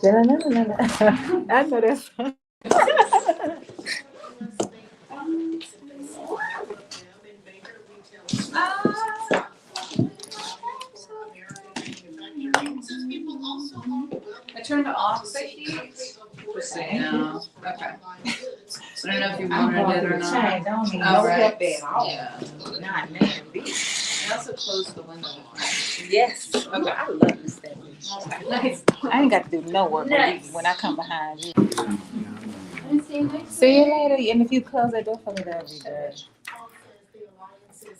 No, no, no, no. I know that's. I turned it off, Becky. Just so you know. Okay. I don't know if you wanted it or not. I don't need Oh, no right. help at all. Yeah. Not man, bitch. I also closed the window. Yes. Okay. I love this thing. Okay. Nice. I ain't got to do no work when I come behind you. See you later. And if you close that door for me, that'd be good. The Alliance's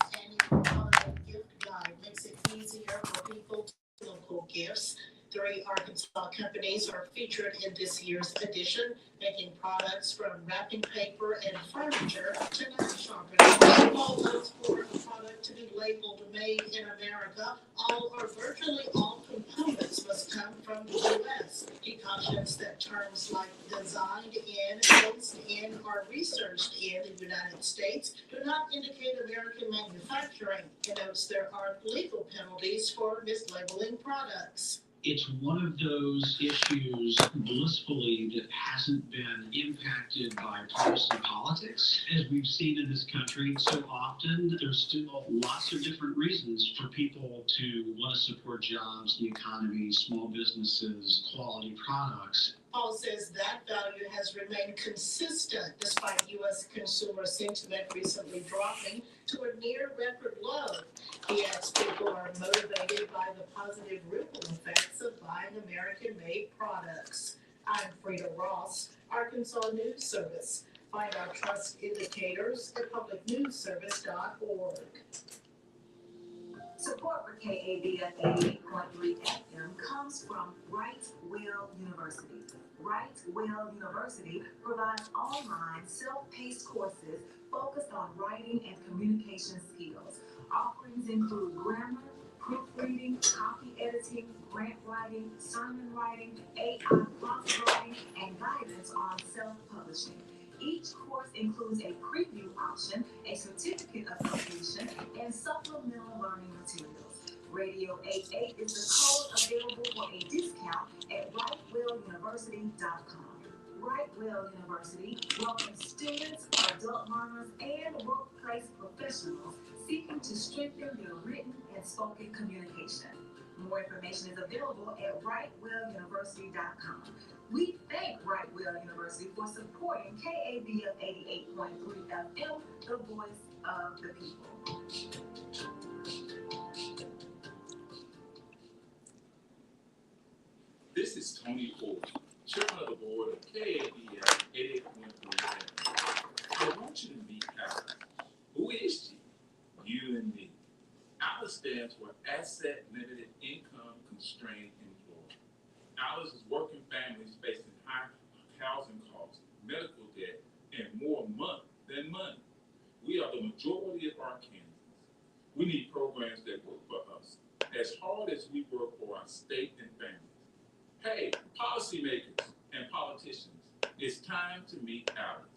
annual holiday gift guide makes it easier for people to local gifts. 3 Arkansas companies are featured in this year's edition, making products from wrapping paper and furniture to national sharpeners. All those for a product to be labeled "Made in America," all or virtually all components must come from the U.S. He cautions that terms like designed in, based in, or researched in the United States do not indicate American manufacturing. He notes there are legal penalties for mislabeling products. It's one of those issues, blissfully, that hasn't been impacted by partisan politics. As we've seen in this country so often, there's still lots of different reasons for people to want to support jobs, the economy, small businesses, quality products. Paul says that value has remained consistent despite U.S. consumer sentiment recently dropping to a near record low. He adds people are motivated by the positive ripple effects of buying American-made products. I'm Frida Ross, Arkansas News Service. Find our trust indicators at publicnewsservice.org. Support for KABF 88.3 FM comes from Wright-Will University. Wright-Will University provides online, self-paced courses focused on writing and communication skills. Offerings include grammar, proofreading, copy editing, grant writing, sermon writing, AI prompt writing, and guidance on self-publishing. Each course includes a preview option, a certificate of completion, and supplemental learning materials. Radio 88 is the code available for a discount at wrightwilluniversity.com. Wright-Will University welcomes students, adult learners, and workplace professionals seeking to strengthen their written and spoken communication. More information is available at wrightwilluniversity.com. We thank Wright-Will University for supporting KABF 88.3 FM, the voice of the people. This is Toney Orr, Chairman of the Board of KABF 88.3 FM. I want you to meet Alice. Who is she? You and me. Alice stands for Asset Limited Income Constrained Employee. Alice is working families facing high housing costs, medical debt, and more month than money. We are the majority of Arkansans. We need programs that work for us, as hard as we work for our state and families. Hey, policymakers and politicians, it's time to meet Alice.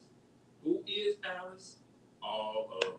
Who is Alice? All of us.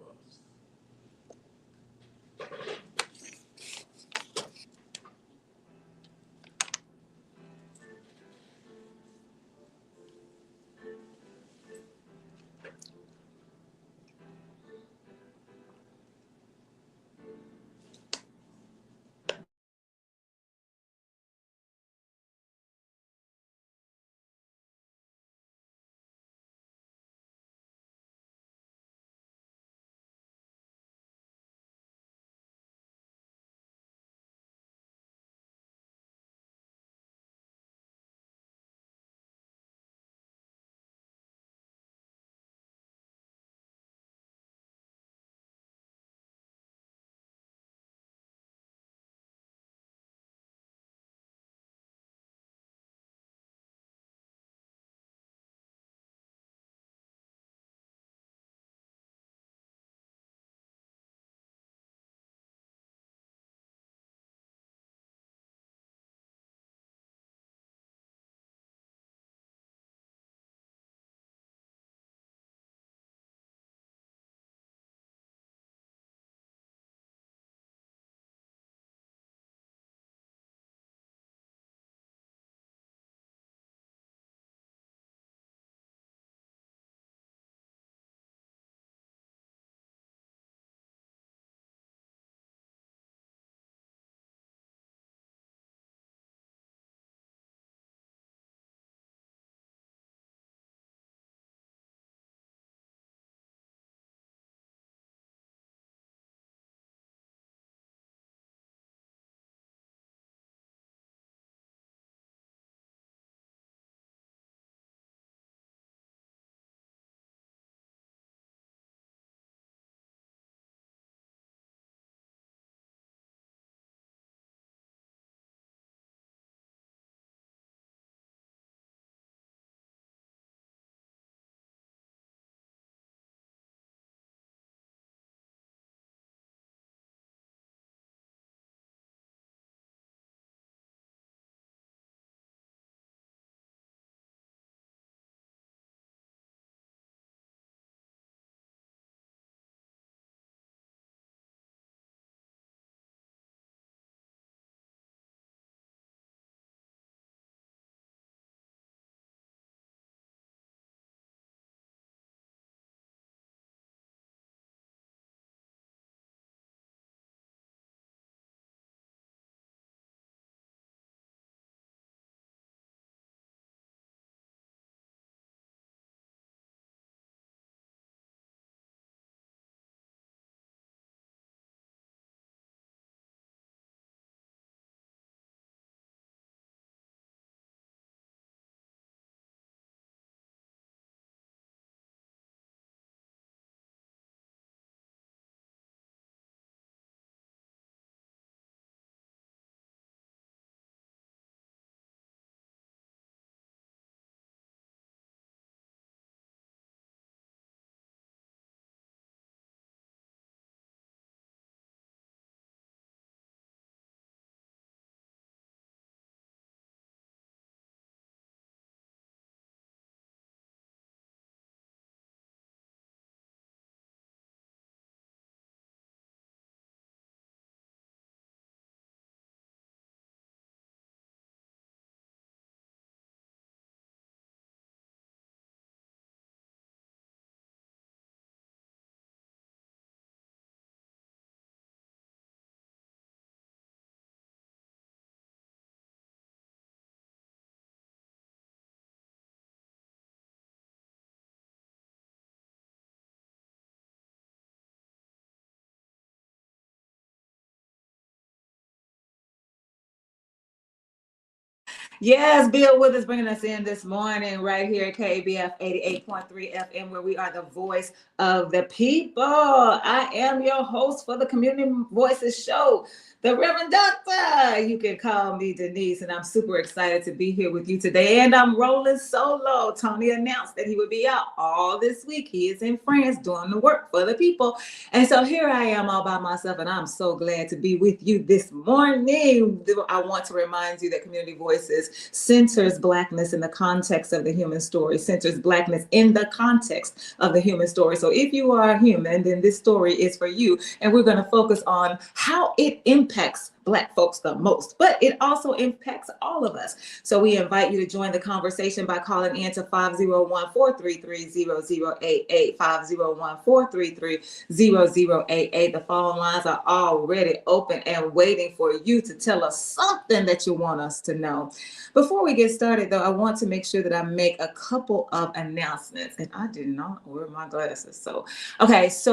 Yes, Bill Withers bringing us in this morning right here at KABF 88.3 FM, where we are the voice of the people. I am your host for the Community Voices Show, the Reverend Doctor. You can call me Denise, and I'm super excited to be here with you today. And I'm rolling solo. Tony announced that he would be out all this week. He is in France doing the work for the people. And so here I am all by myself, and I'm so glad to be with you this morning. I want to remind you that Community Voices centers Blackness in the context of the human story, centers Blackness in the context of the human story. So if you are a human, then this story is for you. And we're going to focus on how it impacts Black folks the most, but it also impacts all of us. So we invite you to join the conversation by calling in to 501-433-0088, 501-433-0088. The phone lines are already open and waiting for you to tell us something that you want us to know. Before we get started, though, I want to make sure that I make a couple of announcements, and I did not wear my glasses. So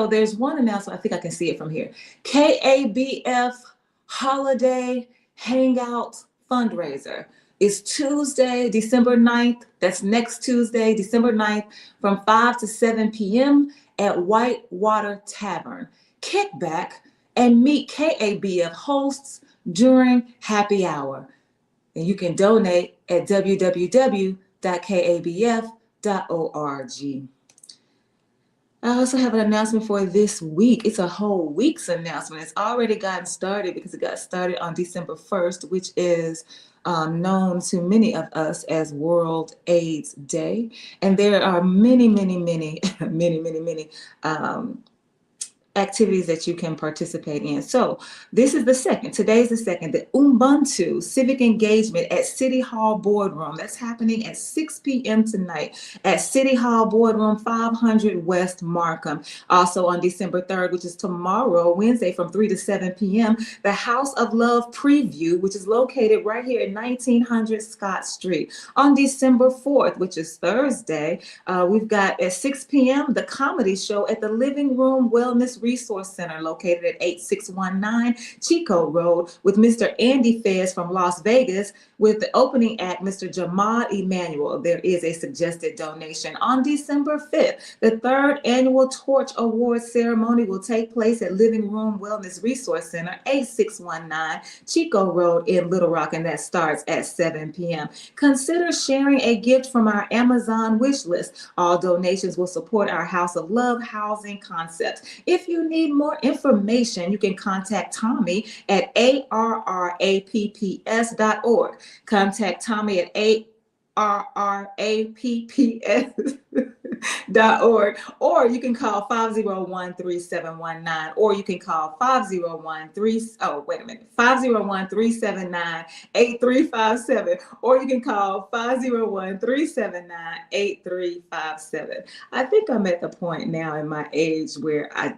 there's one announcement. I think I can see it from here. KABF Holiday Hangout Fundraiser is Tuesday, December 9th. That's next Tuesday, December 9th, from 5 to 7 p.m. at Whitewater Tavern. Kick back and meet KABF hosts during happy hour. And you can donate at www.kabf.org. I also have an announcement for this week. It's a whole week's announcement. It's already gotten started because it got started on December 1st, which is known to many of us as World AIDS Day. And there are many activities that you can participate in. So this is the second. Today's the second, the Ubuntu Civic Engagement at City Hall Boardroom. That's happening at 6 p.m. tonight at City Hall Boardroom, 500 West Markham. Also on December 3rd, which is tomorrow, Wednesday, from 3 to 7 p.m., the House of Love Preview, which is located right here at 1900 Scott Street. On December 4th, which is Thursday, we've got at 6 p.m. the comedy show at the Living Room Wellness Resource Center, located at 8619 Chico Road, with Mr. Andy Fez from Las Vegas, with the opening act, Mr. Jamad Emmanuel. There is a suggested donation. On December 5th, the third annual Torch Awards ceremony will take place at Living Room Wellness Resource Center, 8619 Chico Road in Little Rock, and that starts at 7 p.m. Consider sharing a gift from our Amazon wish list. All donations will support our House of Love housing concept. If you need more information, you can contact Tommy at arrapps.org. Contact Tommy at arrapps.org, or you can call 501-3719, or you can call 501-379-8357, or you can call 501-379-8357. I think I'm at the point now in my age where I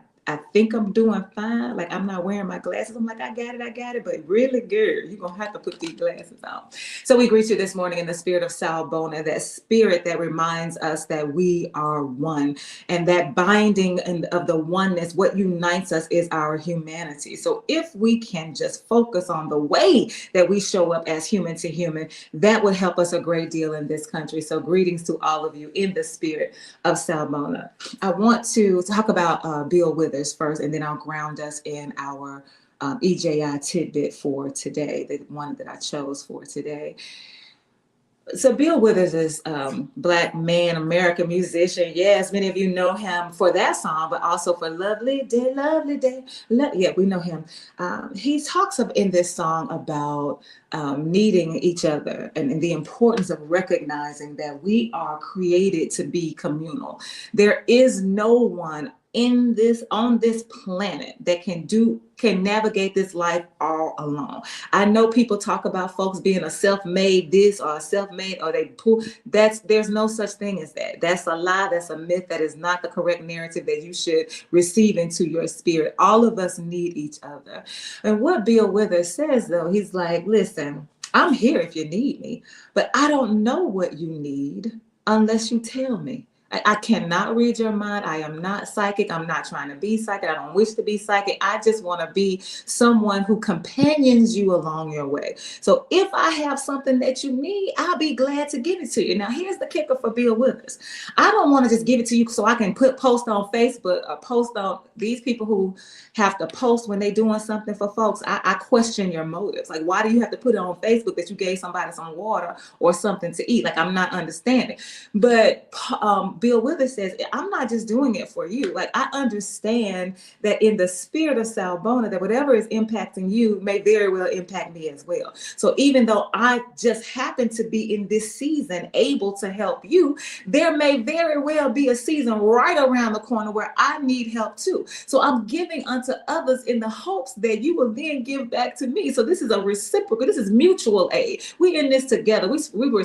think I'm doing fine. Like, I'm not wearing my glasses. I'm like, I got it. But really, girl, you're going to have to put these glasses on. So we greet you this morning in the spirit of Sawubona, that spirit that reminds us that we are one. And that binding of the oneness, what unites us is our humanity. So if we can just focus on the way that we show up as human to human, that would help us a great deal in this country. So greetings to all of you in the spirit of Sawubona. I want to talk about Bill Withers first, and then I'll ground us in our EJI tidbit for today, the one that I chose for today. So Bill Withers is Black man, American musician. Yes, many of you know him for that song, but also for Lovely Day, Lovely Day. Yeah, we know him. He talks in this song about needing each other and the importance of recognizing that we are created to be communal. There is no one on this planet that can navigate this life all alone. I know people talk about folks being a self-made this or a self-made, or there's no such thing as that. That's a lie. That's a myth. That is not the correct narrative that you should receive into your spirit. All of us need each other. And what Bill Withers says, though, he's like, listen, I'm here if you need me, but I don't know what you need unless you tell me. I cannot read your mind. I am not psychic. I'm not trying to be psychic. I don't wish to be psychic. I just want to be someone who companions you along your way. So if I have something that you need, I'll be glad to give it to you. Now, here's the kicker for Bill Withers. I don't want to just give it to you so I can post on Facebook or post on these people who have to post when they're doing something for folks. I question your motives. Like, why do you have to put it on Facebook that you gave somebody some water or something to eat? Like, I'm not understanding. But Bill Withers says, I'm not just doing it for you. Like, I understand that in the spirit of Sawubona, that whatever is impacting you may very well impact me as well. So even though I just happen to be in this season able to help you, there may very well be a season right around the corner where I need help too. So I'm giving unto others in the hopes that you will then give back to me. So this is a reciprocal, this is mutual aid. We're in this together. We were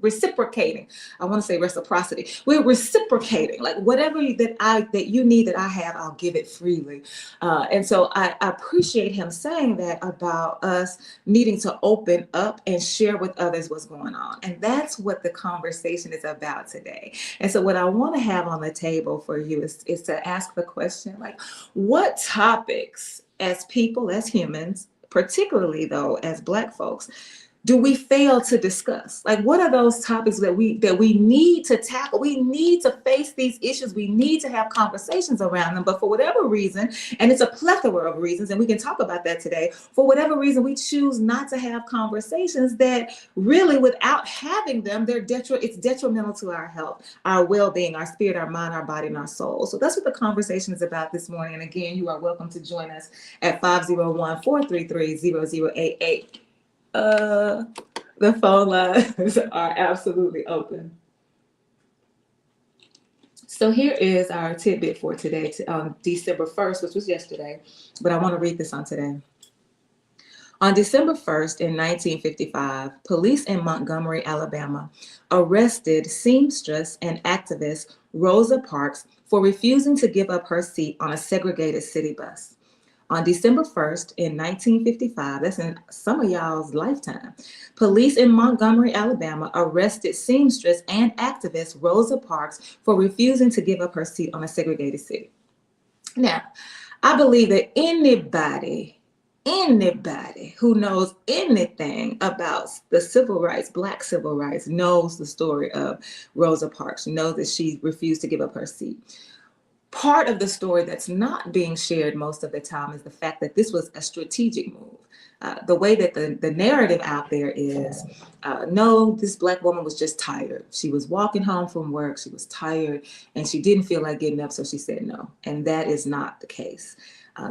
reciprocating. I want to say reciprocity. We're reciprocating. Like whatever that you need that I have, I'll give it freely. And so I appreciate him saying that about us needing to open up and share with others what's going on. And that's what the conversation is about today. And so what I want to have on the table for you is to ask the question, like, what topics as people, as humans, particularly though as Black folks, do we fail to discuss? Like, what are those topics that we need to tackle? We need to face these issues. We need to have conversations around them. But for whatever reason, and it's a plethora of reasons, and we can talk about that today, for whatever reason, we choose not to have conversations that really, without having them, it's detrimental to our health, our well-being, our spirit, our mind, our body, and our soul. So that's what the conversation is about this morning. And again, you are welcome to join us at 501-433-0088. The phone lines are absolutely open. So here is our tidbit for today, on December 1st, which was yesterday, but I want to read this on today. On December 1st in 1955, police in Montgomery, Alabama, arrested seamstress and activist Rosa Parks for refusing to give up her seat on a segregated city bus. On December 1st in 1955, that's in some of y'all's lifetime, police in Montgomery, Alabama, arrested seamstress and activist Rosa Parks for refusing to give up her seat on a segregated city. Now, I believe that anybody who knows anything about the civil rights, Black civil rights, knows the story of Rosa Parks, knows that she refused to give up her seat. Part of the story that's not being shared most of the time is the fact that this was a strategic move. The way that the narrative out there is, no, this Black woman was just tired. She was walking home from work, she was tired, and she didn't feel like getting up, so she said no. And that is not the case.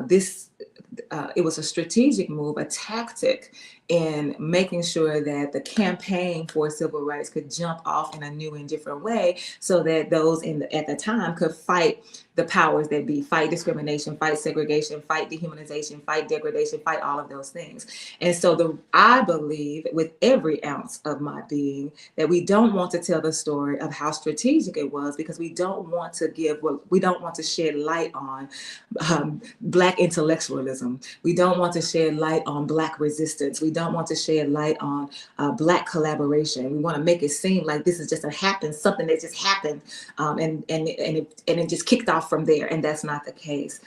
It was a strategic move, a tactic in making sure that the campaign for civil rights could jump off in a new and different way, so that those at the time could fight the powers that be, fight discrimination, fight segregation, fight dehumanization, fight degradation, fight all of those things. And so I believe with every ounce of my being that we don't want to tell the story of how strategic it was, because we don't want to shed light on Black intellectualism. We don't want to shed light on Black resistance. We don't want to shed light on Black collaboration. We want to make it seem like this is just something that just happened, and it just kicked off from there, and that's not the case.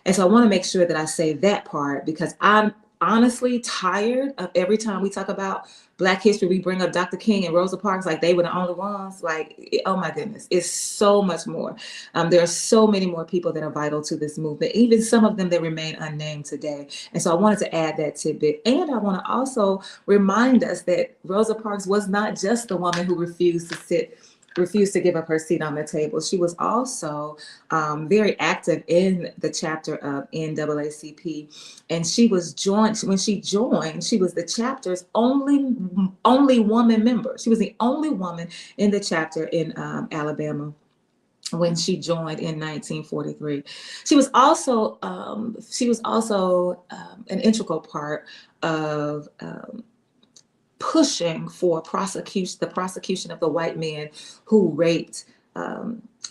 And so I want to make sure that I say that part, because I'm honestly tired of every time we talk about Black history, we bring up Dr. King and Rosa Parks like they were the only ones. Like, oh my goodness, it's so much more. There are so many more people that are vital to this movement, even some of them that remain unnamed today. And so I wanted to add that tidbit. And I want to also remind us that Rosa Parks was not just the woman who refused to give up her seat on the table. She was also very active in the chapter of NAACP. And she was when she joined, she was the chapter's only woman member. She was the only woman in the chapter in Alabama when she joined in 1943. She was also an integral part of pushing for the prosecution of the white men who raped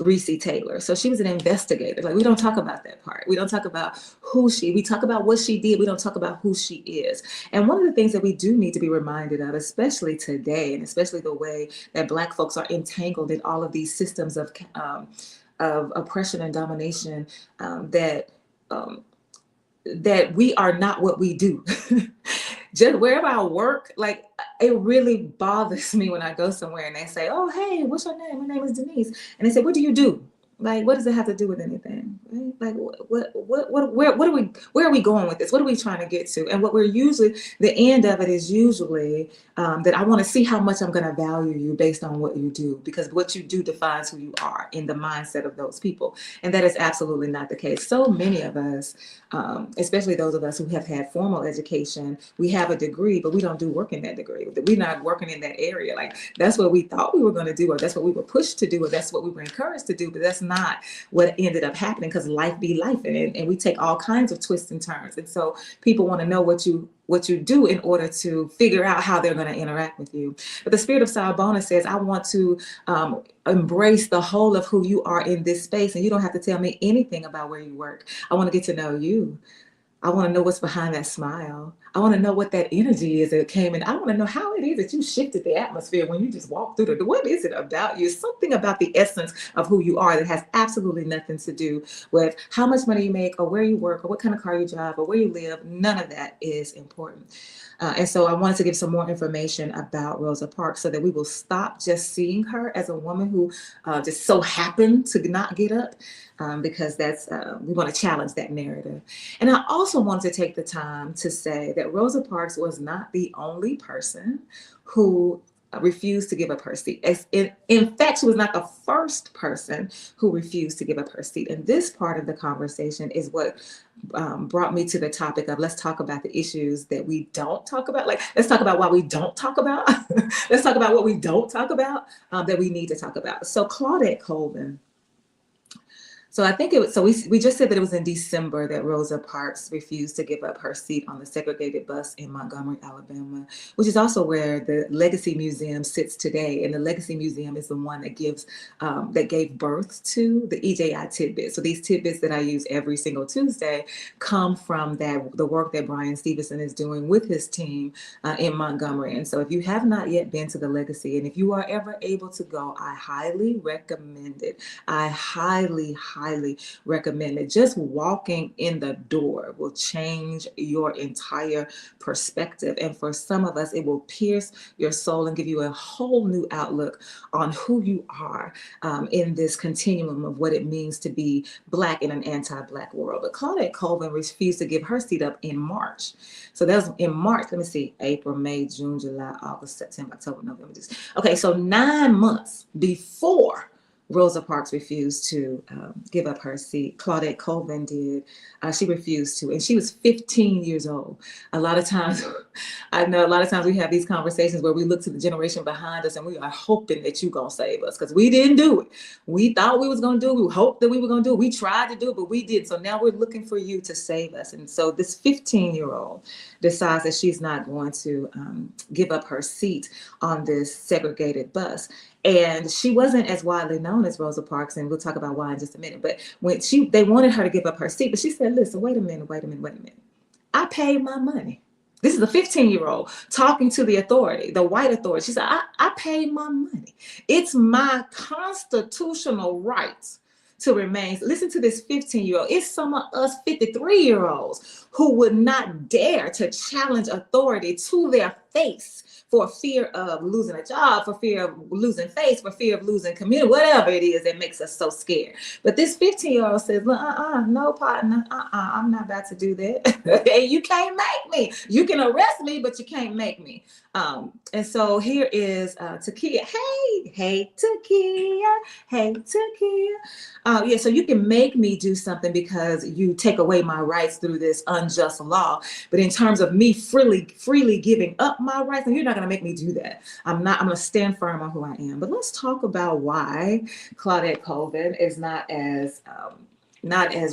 Reese Taylor. So she was an investigator. Like, we don't talk about that part. We don't talk about we talk about what she did. We don't talk about who she is. And one of the things that we do need to be reminded of, especially today, and especially the way that Black folks are entangled in all of these systems of oppression and domination, that we are not what we do. Just wherever I work, like, it really bothers me when I go somewhere and they say, "Oh, hey, what's your name?" "My name is Denise." And they say, "What do you do?" Like, what does it have to do with anything? Right? Like, where are we going with this? What are we trying to get to? And what we're usually, the end of it is usually that I want to see how much I'm going to value you based on what you do, because what you do defines who you are in the mindset of those people. And that is absolutely not the case. So many of us, especially those of us who have had formal education, we have a degree, but we don't do work in that degree. We're not working in that area. Like, that's what we thought we were going to do, or that's what we were pushed to do, or that's what we were encouraged to do, but that's not what ended up happening, because life be life, and we take all kinds of twists and turns. And so people want to know what you do in order to figure out how they're going to interact with you. But the Spirit of Sawubona says, I want to embrace the whole of who you are in this space, and you don't have to tell me anything about where you work. I want to get to know you. I want to know what's behind that smile. I want to know what that energy is that came in. I want to know how it is that you shifted the atmosphere when you just walked through the door. What is it about you? Something about the essence of who you are that has absolutely nothing to do with how much money you make, or where you work, or what kind of car you drive, or where you live. None of that is important. And so I wanted to give some more information about Rosa Parks so that we will stop just seeing her as a woman who just so happened to not get up, because that's we want to challenge that narrative. And I also want to take the time to say that Rosa Parks was not the only person who refused to give up her seat. In fact, she was not the first person who refused to give up her seat. And this part of the conversation is what brought me to the topic of, let's talk about the issues that we don't talk about. Like, let's talk about why we don't talk about. Let's talk about what we don't talk about that we need to talk about. So Claudette Colvin. So I think it was, so we just said that it was in December that Rosa Parks refused to give up her seat on the segregated bus in Montgomery, Alabama, which is also where the Legacy Museum sits today. And the Legacy Museum is the one that that gave birth to the EJI tidbits. So these tidbits that I use every single Tuesday come from the work that Brian Stevenson is doing with his team in Montgomery. And so if you have not yet been to the Legacy, and if you are ever able to go, I highly recommend it. I highly recommend it. Just walking in the door will change your entire perspective. And for some of us, it will pierce your soul and give you a whole new outlook on who you are in this continuum of what it means to be Black in an anti-Black world. But Claudette Colvin refused to give her seat up in March. So that was in March. Let me see, April, May, June, July, August, September, October, November. Okay, so 9 months before Rosa Parks refused to give up her seat, Claudette Colvin did. She refused to, and she was 15 years old. A lot of times, I know a lot of times we have these conversations where we look to the generation behind us and we are hoping that you're going to save us, because we didn't do it. We thought we was going to do it. We hoped that we were going to do it. We tried to do it, but we didn't. So now we're looking for you to save us. And so this 15-year-old decides that she's not going to give up her seat on this segregated bus. And she wasn't as widely known as Rosa Parks, and we'll talk about why in just a minute. But when they wanted her to give up her seat, but she said, listen, wait a minute. I paid my money. This is a 15-year-old talking to the authority, the white authority. She said, I paid my money. It's my constitutional right to remain. Listen to this 15-year-old. It's some of us 53-year-olds who would not dare to challenge authority to their face for fear of losing a job, for fear of losing face, for fear of losing community, whatever it is that makes us so scared. But this 15-year-old says, no, partner, I'm not about to do that. You can't make me. You can arrest me, but you can't make me. And so here is Takia. Hey, Takia. Hey, Takia. Yeah, so you can make me do something because you take away my rights through this unjust law. But in terms of me freely giving up my rights, and you're not going to make me do that. I'm going to stand firm on who I am. But let's talk about why Claudette Colvin is not as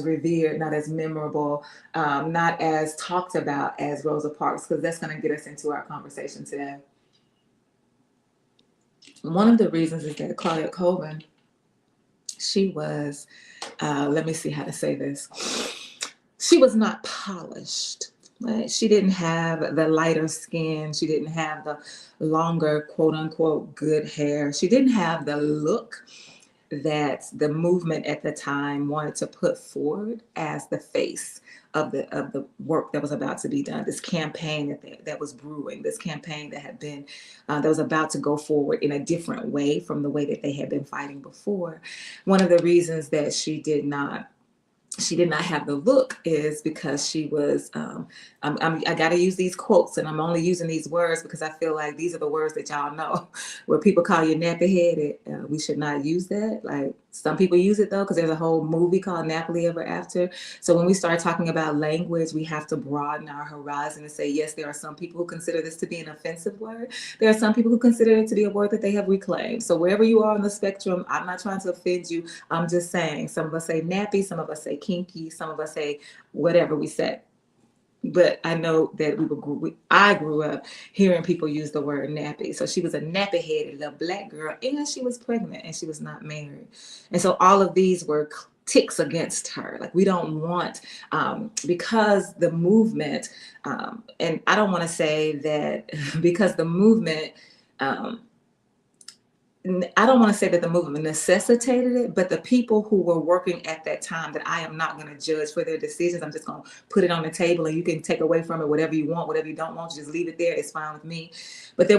revered, not as memorable, not as talked about as Rosa Parks, because that's going to get us into our conversation today. One of the reasons is that Claudette Colvin she was, let me see how to say this. She was not polished. Right? She didn't have the lighter skin. She didn't have the longer, quote unquote, good hair. She didn't have the look that the movement at the time wanted to put forward as the face of the work that was about to be done. This campaign that was brewing. This campaign that had been that was about to go forward in a different way from the way that they had been fighting before. One of the reasons that she did not have the look is because she was, I got to use these quotes, and I'm only using these words because I feel like these are the words that y'all know. Where people call you nappy-headed, we should not use that. Like, some people use it though, because there's a whole movie called Nappily Ever After. So when we start talking about language, we have to broaden our horizon and say, yes, there are some people who consider this to be an offensive word. There are some people who consider it to be a word that they have reclaimed. So wherever you are on the spectrum, I'm not trying to offend you. I'm just saying, some of us say nappy, some of us say kinky, some of us say whatever we say. But I know that I grew up hearing people use the word nappy. So she was a nappy-headed little Black girl, and she was pregnant, and she was not married. And so all of these were ticks against her. Like, we don't want, because the movement, and I don't want to say that because the movement, I don't want to say that the movement necessitated it, but the people who were working at that time, that I am not going to judge for their decisions. I'm just going to put it on the table, and you can take away from it whatever you want, whatever you don't want, just leave it there. It's fine with me. But they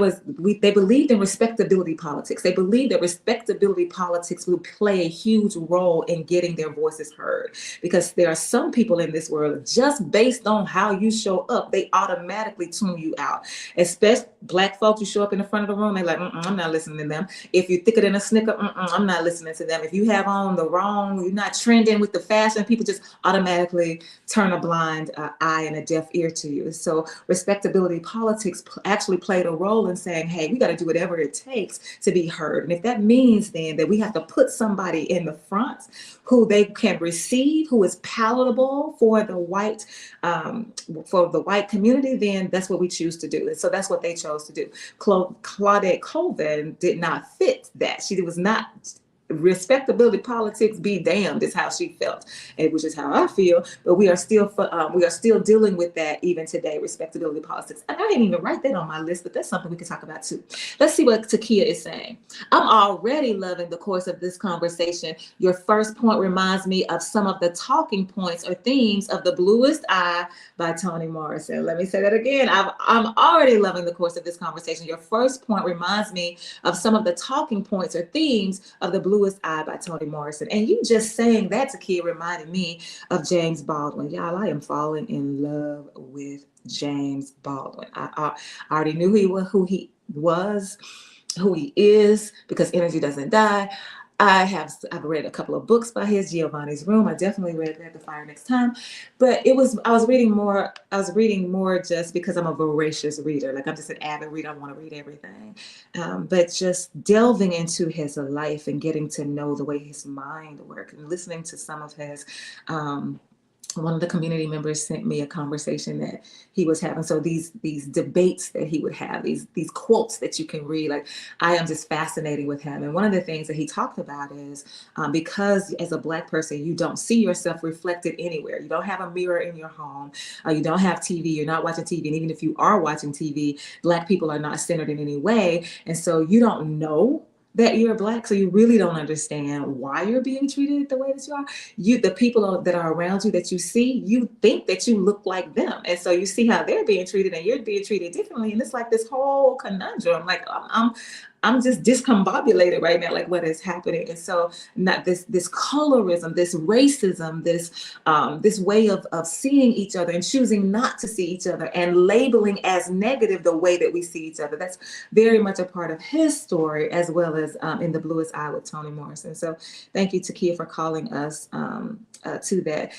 believed in respectability politics. They believed that respectability politics would play a huge role in getting their voices heard, because there are some people in this world, just based on how you show up, they automatically tune you out. Especially Black folks, you show up in the front of the room, they're like, I'm not listening to them. If you're thicker than a snicker, I'm not listening to them. If you have on the wrong, you're not trending with the fashion, people just automatically turn a blind eye and a deaf ear to you. So respectability politics actually played a role in saying, hey, we got to do whatever it takes to be heard. And if that means then that we have to put somebody in the front who they can receive, who is palatable for the white community, then that's what we choose to do. And so that's what they chose to do. Claudette Colvin did not fit that. She was not. Respectability politics be damned is how she felt, and which is how I feel. But we are still dealing with that even today. Respectability politics, and I didn't even write that on my list, but that's something we can talk about too. Let's see what Takia is saying. I'm already loving the course of this conversation. Your first point reminds me of some of the talking points or themes of The Bluest Eye by Toni Morrison. Let me say that again. I'm already loving the course of this conversation. Your first point reminds me of some of the talking points or themes of The Bluest Eye by Toni Morrison. And you just saying that, Takia, reminded me of James Baldwin. Y'all, I am falling in love with James Baldwin. I already knew who he was, who he is, because energy doesn't die. I've read a couple of books by his, Giovanni's Room. I definitely read that, The Fire Next Time. But I was reading more just because I'm a voracious reader. Like, I'm just an avid reader. I want to read everything. But just delving into his life and getting to know the way his mind worked, and listening to some of his one of the community members sent me a conversation that he was having. So these debates that he would have, these quotes that you can read, like, I am just fascinated with him. And one of the things that he talked about is because as a Black person, you don't see yourself reflected anywhere. You don't have a mirror in your home. You don't have TV. You're not watching TV. And even if you are watching TV, Black people are not centered in any way. And so you don't know that you're Black, so you really don't understand why you're being treated the way that you are. The people that are around you that you see, you think that you look like them, and so you see how they're being treated, and you're being treated differently, and it's like this whole conundrum. Like, I'm just discombobulated right now, like what is happening. And so not this colorism, this racism, this way of seeing each other and choosing not to see each other and labeling as negative the way that we see each other. That's very much a part of his story, as well as in The Bluest Eye with Toni Morrison. So thank you, Takia, for calling us to that,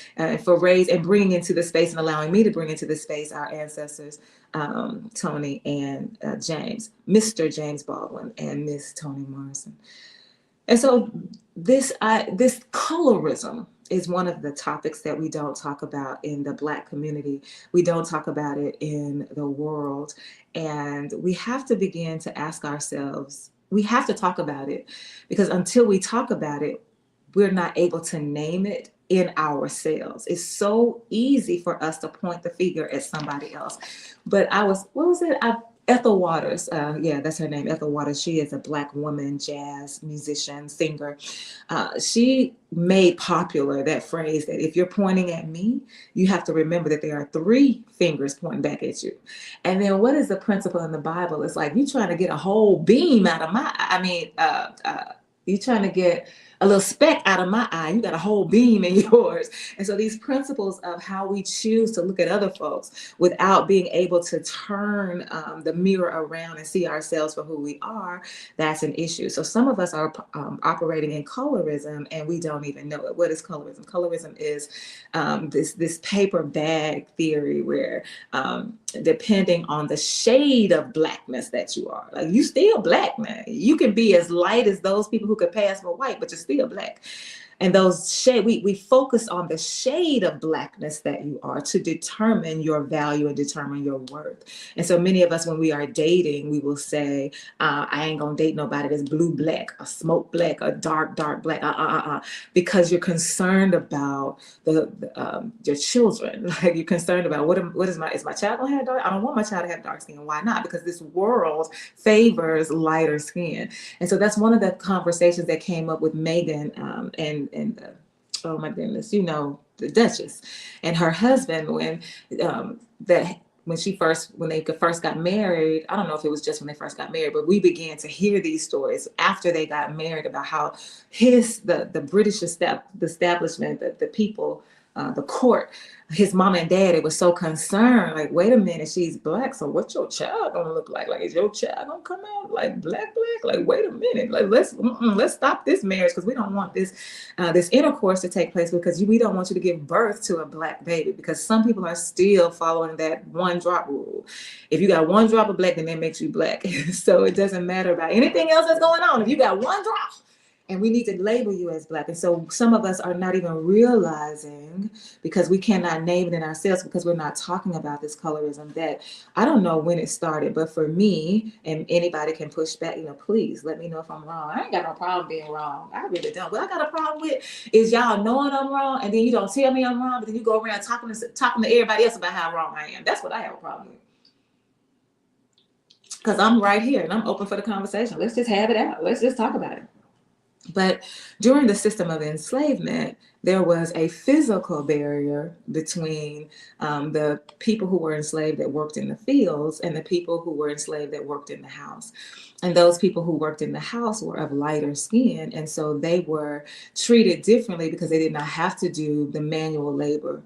for bringing into the space and allowing me to bring into the space our ancestors, Toni and James, Mr. James Baldwin and Miss Toni Morrison. And so this colorism is one of the topics that we don't talk about in the Black community. We don't talk about it in the world. And we have to begin to ask ourselves, we have to talk about it, because until we talk about it, we're not able to name it in ourselves. It's so easy for us to point the finger at somebody else. But what was it? Ethel Waters, yeah, that's her name, Ethel Waters. She is a Black woman, jazz musician, singer. She made popular that phrase that if you're pointing at me, you have to remember that there are 3 fingers pointing back at you. And then what is the principle in the Bible? It's like you trying to get a whole beam out of you trying to get a little speck out of my eye, you got a whole beam in yours. And so these principles of how we choose to look at other folks without being able to turn the mirror around and see ourselves for who we are, that's an issue. So some of us are operating in colorism and we don't even know it. What is colorism? Colorism is this paper bag theory where depending on the shade of blackness that you are, like you still black, man. You can be as light as those people who could pass for white, but you're still black. And those shade, we focus on the shade of blackness that you are to determine your value and determine your worth. And so many of us, when we are dating, we will say, I ain't gonna date nobody that's blue black, or smoke black, or dark black, because you're concerned about your children. Like you're concerned about is my child gonna have dark? I don't want my child to have dark skin. Why not? Because this world favors lighter skin. And so that's one of the conversations that came up with Megan and oh my goodness, the Duchess and her husband when they first got married. I don't know if it was just when they first got married, but we began to hear these stories after they got married about how the British establishment, the people, the court, his mom and dad, it was so concerned, like, wait a minute, she's black, so what's your child gonna look like? Like, is your child gonna come out like black? Like, wait a minute, like let's stop this marriage because we don't want this intercourse to take place, because we don't want you to give birth to a black baby, because some people are still following that 1 drop rule. If you got 1 drop of black, then that makes you black. So it doesn't matter about anything else that's going on. If you got 1 drop, and we need to label you as black. And so some of us are not even realizing, because we cannot name it in ourselves, because we're not talking about this colorism, that I don't know when it started, but for me, and anybody can push back, please let me know if I'm wrong. I ain't got no problem being wrong. I really don't. What I got a problem with is y'all knowing I'm wrong, and then you don't tell me I'm wrong, but then you go around talking to everybody else about how wrong I am. That's what I have a problem with. Because I'm right here and I'm open for the conversation. Let's just have it out. Let's just talk about it. But during the system of enslavement, there was a physical barrier between the people who were enslaved that worked in the fields and the people who were enslaved that worked in the house. And those people who worked in the house were of lighter skin. And so they were treated differently because they did not have to do the manual labor.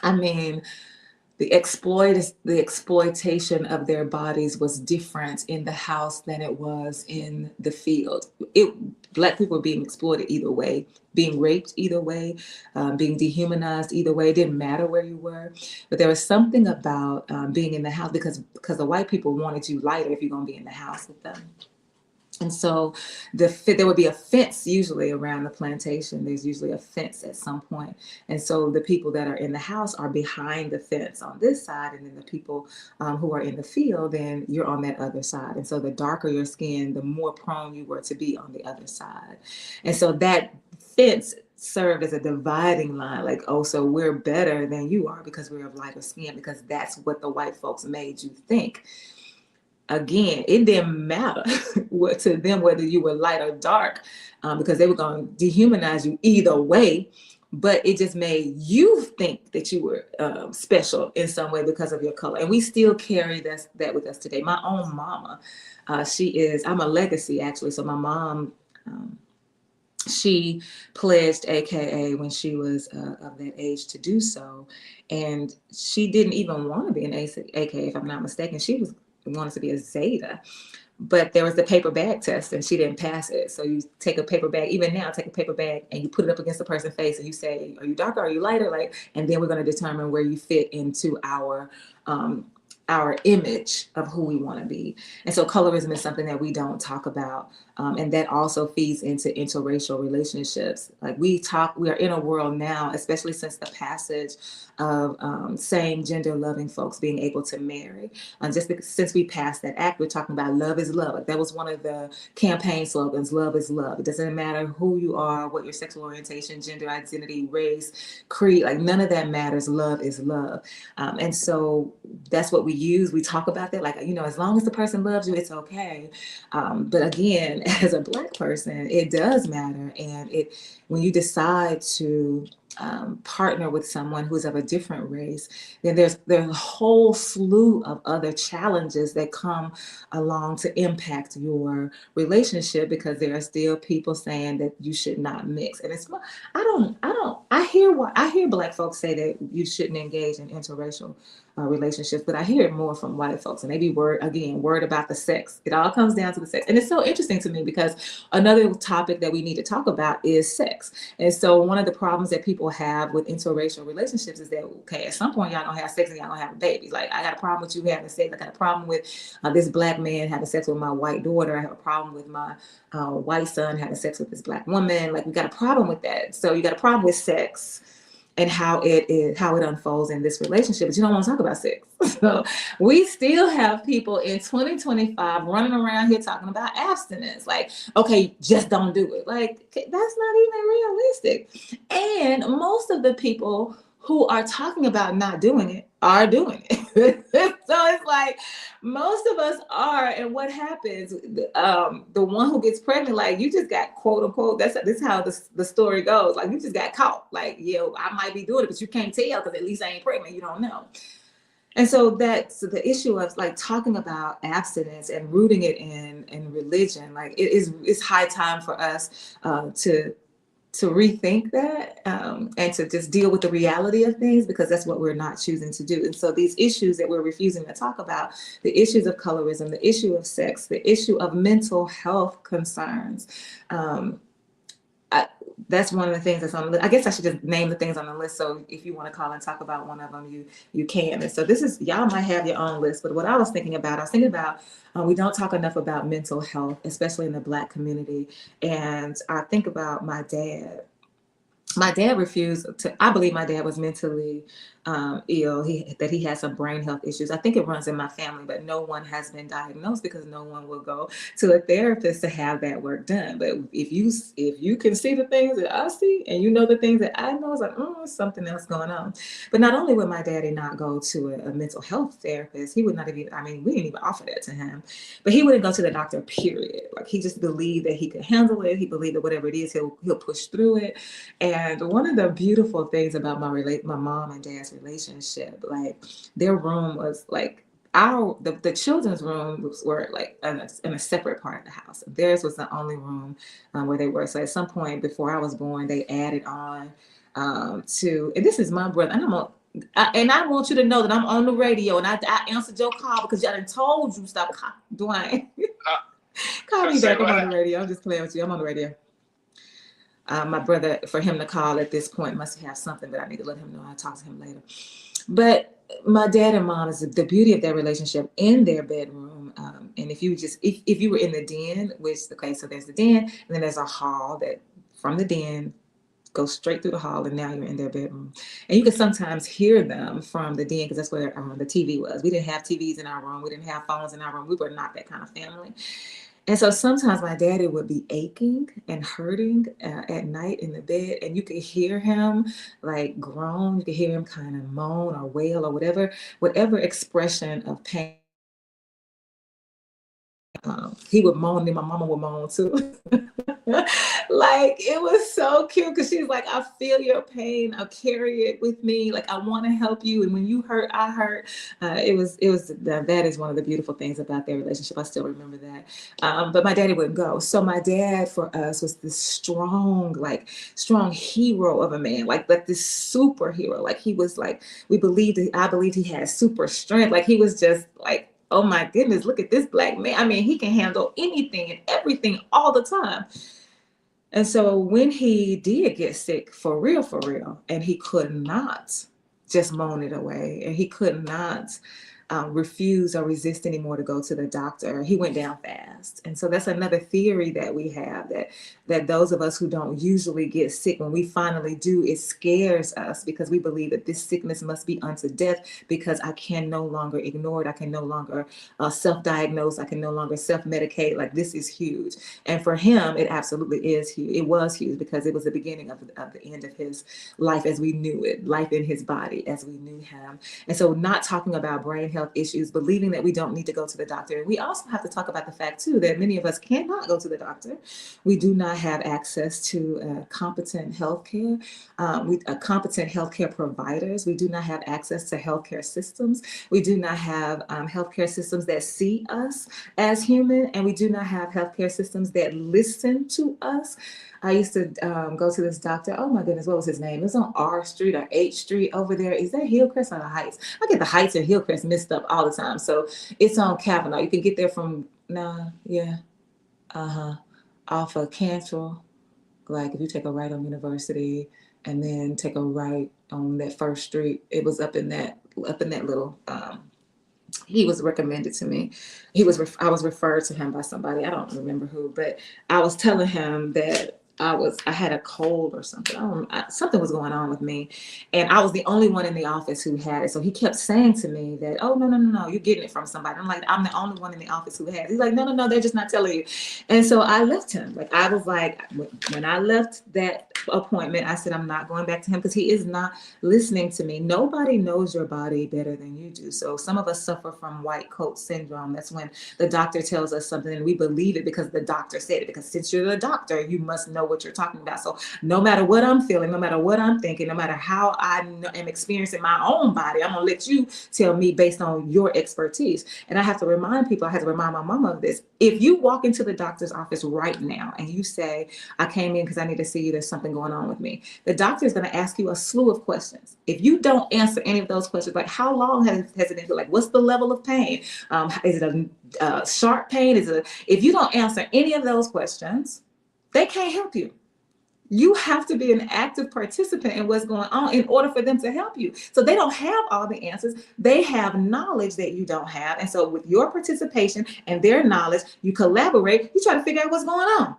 I mean, the exploitation of their bodies was different in the house than it was in the field. Black people were being exploited either way, being raped either way, being dehumanized either way. It didn't matter where you were. But there was something about being in the house, because the white people wanted you lighter if you're going to be in the house with them. And so there would be a fence usually around the plantation. There's usually a fence at some point. And so the people that are in the house are behind the fence on this side. And then the people who are in the field, then you're on that other side. And so the darker your skin, the more prone you were to be on the other side. And so that fence served as a dividing line, like, oh, so we're better than you are because we're of lighter skin, because that's what the white folks made you think. Again, it didn't matter to them whether you were light or dark, because they were going to dehumanize you either way. But it just made you think that you were special in some way because of your color. And we still carry that with us today. My own mama, I'm a legacy actually. So my mom, she pledged AKA when she was of that age to do so. And she didn't even want to be an AKA, if I'm not mistaken. She wanted to be a Zeta, but there was the paper bag test and she didn't pass it. So you take a paper bag, even now, take a paper bag and you put it up against the person's face and you say, are you darker, are you lighter? And then we're going to determine where you fit into our image of who we want to be. And so colorism is something that we don't talk about And that also feeds into interracial relationships. Like we are in a world now, especially since the passage of same gender loving folks being able to marry. Just because, since we passed that act, we're talking about love is love. Like that was one of the campaign slogans, love is love. It doesn't matter who you are, what your sexual orientation, gender identity, race, creed, like none of that matters. Love is love. And so that's what we use. We talk about that, like, as long as the person loves you, it's okay. But again, as a Black person, it does matter. And when you decide to partner with someone who's of a different race, then there's a whole slew of other challenges that come along to impact your relationship, because there are still people saying that you should not mix. And it's, I hear Black folks say that you shouldn't engage in interracial relationships, but I hear it more from white folks, and they be worried about the sex. It all comes down to the sex. And it's so interesting to me, because another topic that we need to talk about is sex. And so one of the problems that people have with interracial relationships is that, okay, at some point y'all gonna have sex and y'all gonna have a baby. Like, I got a problem with you having sex. I got a problem with this Black man having sex with my white daughter. I have a problem with my white son having sex with this Black woman. Like, we got a problem with that. So you got a problem with sex and how it unfolds in this relationship, but you don't want to talk about sex. So we still have people in 2025 running around here talking about abstinence. Like, okay, just don't do it. Like, that's not even realistic. And most of the people who are talking about not doing it are doing it. So it's like, most of us are, and what happens, the one who gets pregnant, like, you just got, quote unquote, this is how the story goes, like, you just got caught. Like, I might be doing it, but you can't tell, because at least I ain't pregnant, you don't know. And so that's the issue of, like, talking about abstinence and rooting it in religion. Like, it's high time for us to rethink that and to just deal with the reality of things, because that's what we're not choosing to do. And so these issues that we're refusing to talk about, the issues of colorism, the issue of sex, the issue of mental health concerns, that's one of the things that's on the list. I guess I should just name the things on the list, so if you want to call and talk about one of them, you can. And so y'all might have your own list, but what I was thinking about, we don't talk enough about mental health, especially in the Black community. And I think about my dad. My dad refused to, I believe my dad was mentally ill, that he had some brain health issues. I think it runs in my family, but no one has been diagnosed, because no one will go to a therapist to have that work done. But if you can see the things that I see, and you know the things that I know, it's like, something else going on. But not only would my daddy not go to a mental health therapist, he would not even, we didn't even offer that to him, but he wouldn't go to the doctor, period. Like, he just believed that he could handle it. He believed that whatever it is, he'll push through it. And one of the beautiful things about my mom and dad's relationship, like, their room was like, the children's room were like in a separate part of the house. Theirs was the only room where they were. So at some point before I was born, they added on and this is my brother, and I want you to know that I'm on the radio, and I answered your call because y'all done told you stop. Dwayne, call me back. I'm on the radio. I'm just playing with you. I'm on the radio. My brother, for him to call at this point, must have something, but I need to let him know. I'll talk to him later. But my dad and mom is the beauty of their relationship in their bedroom. And if you were in the den, so there's the den, and then there's a hall that from the den goes straight through the hall, and now you're in their bedroom. And you can sometimes hear them from the den, because that's where the TV was. We didn't have TVs in our room. We didn't have phones in our room. We were not that kind of family. And so sometimes my daddy would be aching and hurting at night in the bed, and you could hear him like groan. You could hear him kind of moan or wail or whatever expression of pain. He would moan, and my mama would moan too. Like, it was so cute, because she's like, I feel your pain. I'll carry it with me. Like, I want to help you. And when you hurt, I hurt. That is one of the beautiful things about their relationship. I still remember that. But my daddy wouldn't go. So my dad for us was this strong hero of a man, like this superhero. Like, he was like, I believed he had super strength. Like, he was just like, oh my goodness, look at this Black man. He can handle anything and everything all the time. And so when he did get sick for real, and he could not just moan it away, and he could not refuse or resist anymore to go to the doctor. He went down fast. And so that's another theory that we have, that those of us who don't usually get sick, when we finally do, it scares us because we believe that this sickness must be unto death, because I can no longer ignore it. I can no longer self-diagnose. I can no longer self-medicate. Like, this is huge. And for him, it absolutely is huge. It was huge because it was the beginning of the end of his life as we knew it, life in his body as we knew him. And so not talking about brain health issues, believing that we don't need to go to the doctor. And we also have to talk about the fact too, that many of us cannot go to the doctor. We do not have access to competent healthcare, competent healthcare providers. We do not have access to healthcare systems. We do not have healthcare systems that see us as human, and we do not have healthcare systems that listen to us. I used to go to this doctor. Oh my goodness, what was his name? It was on R Street or H Street over there. Is that Hillcrest or the Heights? I get the Heights and Hillcrest mixed up all the time. So it's on Kavanaugh. You can get there from, off of Cantrell. Like if you take a right on University and then take a right on that First Street, it was up in that little, he was recommended to me. I was referred to him by somebody. I don't remember who, but I was telling him that I had a cold or something. Something was going on with me, and I was the only one in the office who had it. So he kept saying to me that, oh, no, you're getting it from somebody. I'm like, I'm the only one in the office who has it. He's like, no, they're just not telling you. And so I left him. Like, I was like, when I left that appointment, I said, I'm not going back to him because he is not listening to me. Nobody knows your body better than you do. So some of us suffer from white coat syndrome. That's when the doctor tells us something and we believe it because the doctor said it, because since you're the doctor, you must know what you're talking about. So no matter what I'm feeling, no matter what I'm thinking, no matter how I am experiencing my own body, I'm going to let you tell me based on your expertise. And I have to remind people, I have to remind my mama of this. If you walk into the doctor's office right now and you say, I came in because I need to see you, there's something going on with me, the doctor is going to ask you a slew of questions. If you don't answer any of those questions, like how long has it been, like what's the level of pain? Is it a sharp pain? If you don't answer any of those questions, they can't help you. You have to be an active participant in what's going on in order for them to help you. So they don't have all the answers. They have knowledge that you don't have. And so with your participation and their knowledge, you collaborate, you try to figure out what's going on.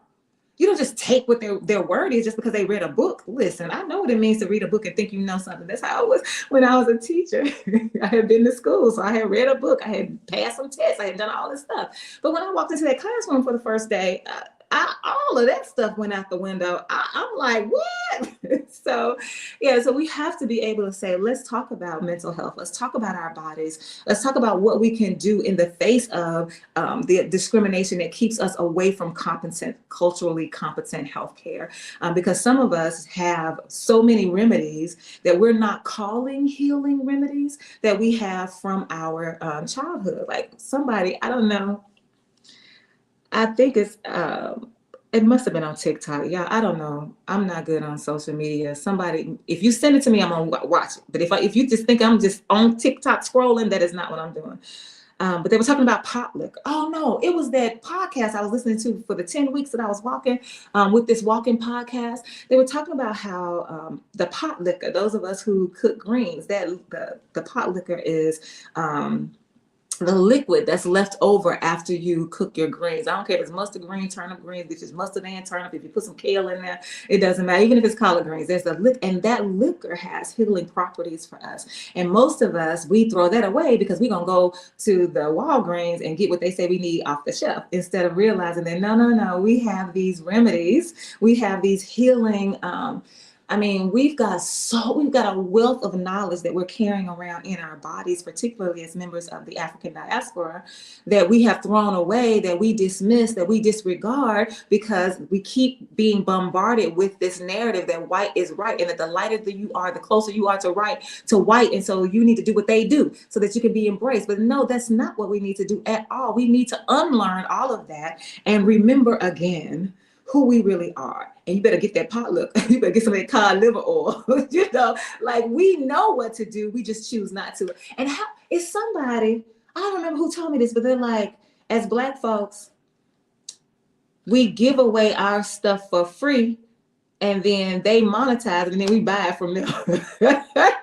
You don't just take what their word is just because they read a book. Listen, I know what it means to read a book and think you know something. That's how it was when I was a teacher. I had been to school, so I had read a book. I had passed some tests. I had done all this stuff. But when I walked into that classroom for the first day, all of that stuff went out the window. I'm like, what? So we have to be able to say, let's talk about mental health. Let's talk about our bodies. Let's talk about what we can do in the face of the discrimination that keeps us away from culturally competent healthcare. Because some of us have so many remedies that we're not calling healing remedies that we have from our childhood. Like somebody, I don't know, I think it must have been on TikTok. Yeah, I don't know. I'm not good on social media. Somebody, if you send it to me, I'm gonna watch it. But if you just think I'm just on TikTok scrolling, that is not what I'm doing. But they were talking about pot liquor. Oh no, it was that podcast I was listening to for the 10 weeks that I was walking with this walking podcast. They were talking about how the pot liquor, those of us who cook greens, that the pot liquor is the liquid that's left over after you cook your greens. I don't care if it's mustard green, turnip greens, if it's mustard and turnip, if you put some kale in there, it doesn't matter. Even if it's collard greens, there's a liquid, and that liquor has healing properties for us. And most of us, we throw that away because we're going to go to the Walgreens and get what they say we need off the shelf, instead of realizing that no, we have these remedies, we have these healing we've got a wealth of knowledge that we're carrying around in our bodies, particularly as members of the African diaspora, that we have thrown away, that we dismiss, that we disregard, because we keep being bombarded with this narrative that white is right, and that the lighter that you are, the closer you are to white, and so you need to do what they do so that you can be embraced. But no, that's not what we need to do at all. We need to unlearn all of that and remember again who we really are. And you better get that potluck. You better get some of that cod liver oil. Like we know what to do. We just choose not to. And how is somebody, I don't remember who told me this, but they're like, as Black folks, we give away our stuff for free and then they monetize it, and then we buy it from them.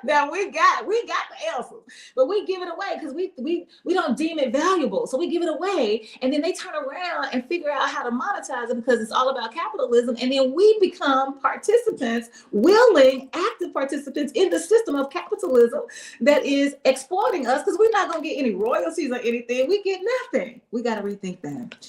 Now we got the answers, but we give it away because we don't deem it valuable. So we give it away, and then they turn around and figure out how to monetize it because it's all about capitalism. And then we become participants, willing, active participants in the system of capitalism that is exploiting us because we're not going to get any royalties or anything. We get nothing. We got to rethink that.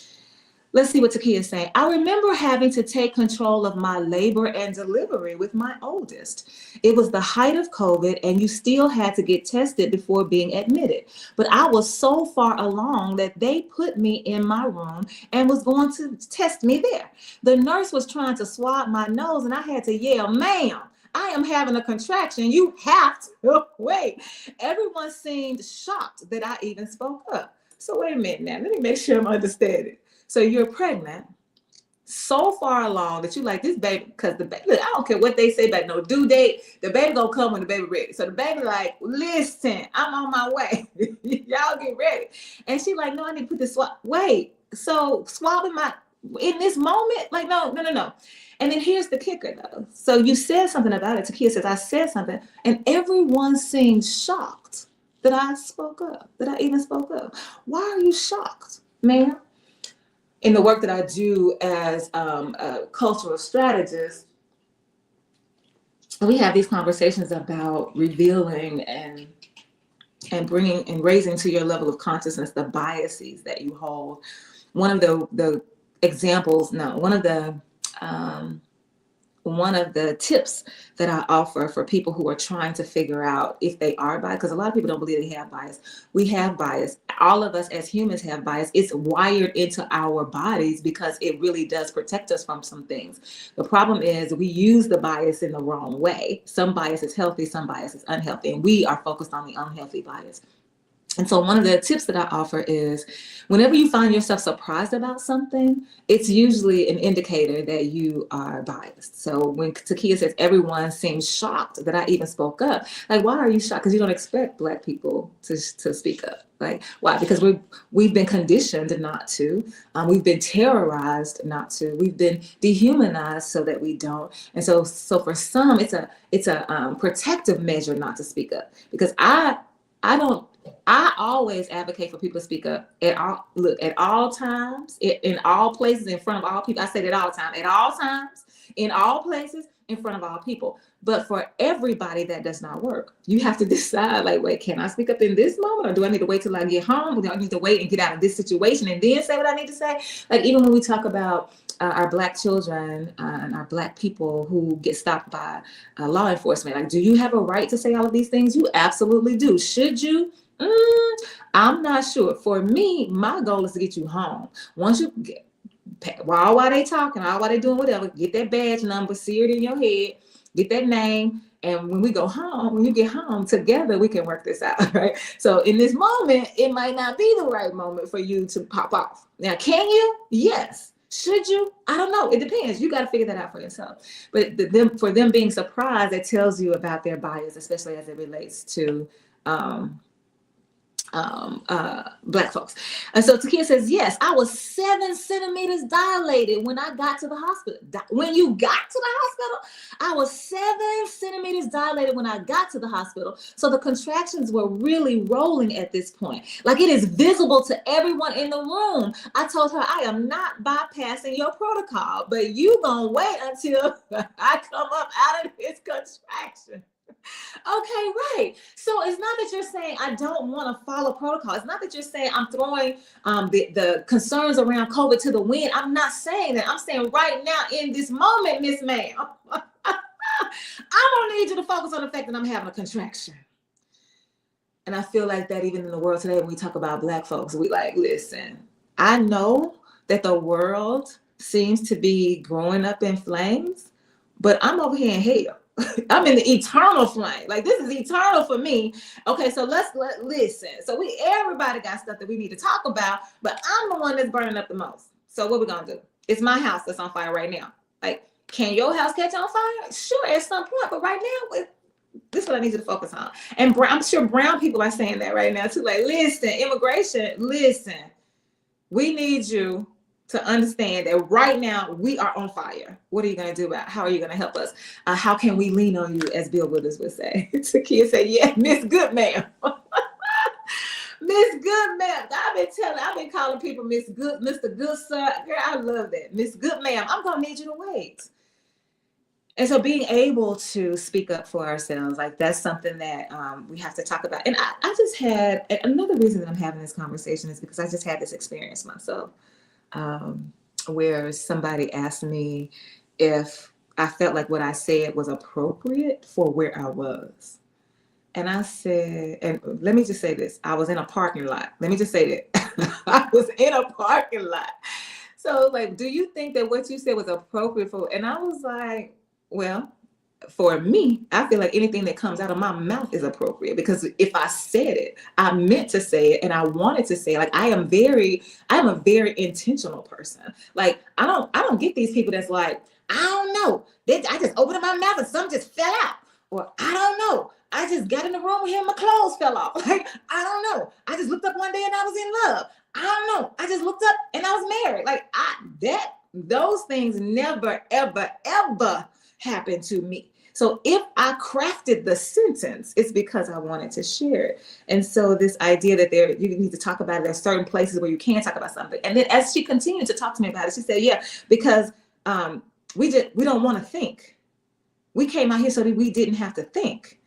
Let's see what Takia is saying. I remember having to take control of my labor and delivery with my oldest. It was the height of COVID, and you still had to get tested before being admitted. But I was so far along that they put me in my room and was going to test me there. The nurse was trying to swab my nose, and I had to yell, "Ma'am, I am having a contraction. You have to wait." Everyone seemed shocked that I even spoke up. So wait a minute now. Let me make sure I'm understanding. So you're pregnant, so far along that you like this baby, because the baby, look, I don't care what they say about no due date, the baby gonna come when the baby ready. So the baby like, listen, I'm on my way. Y'all get ready. And she like, no, I need to put this swab. Wait, so swabbing my, in this moment? Like, no. And then here's the kicker though. So you said something about it. Takia says, I said something, and everyone seemed shocked that I spoke up, that I even spoke up. Why are you shocked, ma'am? In the work that I do as a cultural strategist, we have these conversations about revealing and bringing and raising to your level of consciousness the biases that you hold. One of the tips that I offer for people who are trying to figure out if they are biased, because a lot of people don't believe they have bias. We have bias. All of us as humans have bias. It's wired into our bodies because it really does protect us from some things. The problem is we use the bias in the wrong way. Some bias is healthy, some bias is unhealthy, and we are focused on the unhealthy bias. And so one of the tips that I offer is whenever you find yourself surprised about something, it's usually an indicator that you are biased. So when Takia says everyone seems shocked that I even spoke up, like, why are you shocked? Because you don't expect Black people to speak up. Like, why? Because we've been conditioned not to. We've been terrorized not to. We've been dehumanized so that we don't. And so for some, it's a protective measure not to speak up. Because I always advocate for people to speak up at all times, in all places, in front of all people. I say that all the time, at all times, in all places, in front of all people. But for everybody, that does not work. You have to decide, like, wait, can I speak up in this moment, or do I need to wait till I get home? Or do I need to wait and get out of this situation and then say what I need to say? Like, even when we talk about our Black children and our Black people who get stopped by law enforcement, like, do you have a right to say all of these things? You absolutely do. Should you? I'm not sure. For me, my goal is to get you home. Once you get, while they talking, while they doing whatever, get that badge number, see it in your head, get that name, and when we go home, when you get home, together we can work this out, right? So in this moment, it might not be the right moment for you to pop off. Now, can you? Yes. Should you? I don't know. It depends. You got to figure that out for yourself. But for them being surprised, it tells you about their bias, especially as it relates to Black folks. And so Takia says, yes, I was 7 centimeters dilated when I got to the hospital. When you got to the hospital, I was 7 centimeters dilated when I got to the hospital. So the contractions were really rolling at this point. Like, it is visible to everyone in the room. I told her, I am not bypassing your protocol, but you gonna wait until I come up out of this contraction. Okay, right. So it's not that you're saying I don't want to follow protocol. It's not that you're saying I'm throwing the concerns around COVID to the wind. I'm not saying that. I'm saying right now in this moment, Miss Ma'am, I don't need you to focus on the fact that I'm having a contraction. And I feel like that even in the world today, when we talk about Black folks, we like, listen, I know that the world seems to be growing up in flames, but I'm over here in hell. I'm in the eternal flame. Like, this is eternal for me. Okay, so let's listen. So everybody got stuff that we need to talk about, but I'm the one that's burning up the most. So what we gonna do? It's my house that's on fire right now. Like, can your house catch on fire? Sure, at some point, but right now, this is what I need you to focus on. And I'm sure brown people are saying that right now too. Like, listen, immigration, listen. We need you to understand that right now we are on fire. What are you going to do about it? How are you going to help us? How can we lean on you, as Bill Withers would say? Takia said, yeah, Miss Good Ma'am. Miss Good Ma'am. I've been calling people Miss Good, Mr. Good Sir. Girl, I love that. Miss Good Ma'am, I'm going to need you to wait. And so being able to speak up for ourselves, like that's something that we have to talk about. And I just had, another reason that I'm having this conversation is because I just had this experience myself where somebody asked me if I felt like what I said was appropriate for where I was. And I said, and let me just say this, I was in a parking lot. Let me just say that. I was in a parking lot. So like, do you think that what you said was appropriate for, and I was like, well, for me, I feel like anything that comes out of my mouth is appropriate, because if I said it, I meant to say it and I wanted to say it. Like I'm a very intentional person. Like I don't get these people that's like, I don't know. I just opened up my mouth and something just fell out. Or I don't know. I just got in the room with him, my clothes fell off. Like, I don't know. I just looked up one day and I was in love. I don't know. I just looked up and I was married. Like those things never, ever, ever happened to me. So if I crafted the sentence, it's because I wanted to share it. And so this idea that you need to talk about it, there's certain places where you can talk about something. And then as she continued to talk to me about it, she said, yeah, because we don't want to think. We came out here so that we didn't have to think.